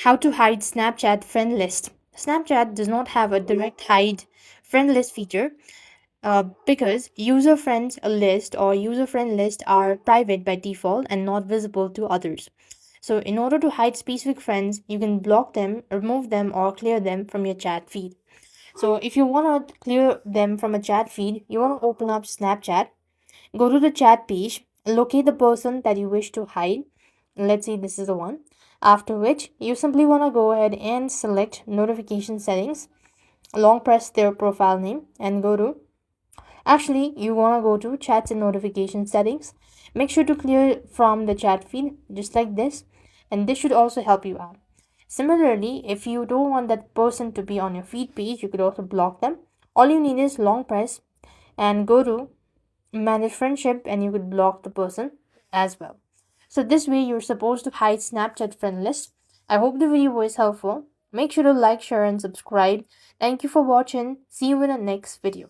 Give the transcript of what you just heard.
How to hide Snapchat friend list. Snapchat does not have a direct hide friend list feature because user friends list or user friend list are private by default and not visible to others. So, in order to hide specific friends, you can block them, remove them, or clear them from your chat feed. So, if you want to clear them from a chat feed, you want to open up Snapchat, go to the chat page, locate the person that you wish to hide. Let's say this is the one. After which, you simply want to go ahead and select notification settings, long press their profile name, and go to Actually, you want to go to chats and notification settings. Make sure to clear from the chat feed just like this, and this should also help you out. Similarly, if you don't want that person to be on your feed page, you could also block them. All you need is long press and go to manage friendship, and you could block the person as well. So this way you're supposed to hide Snapchat friend list. I hope the video was helpful. Make sure to like, share and subscribe. Thank you for watching. See you in the next video.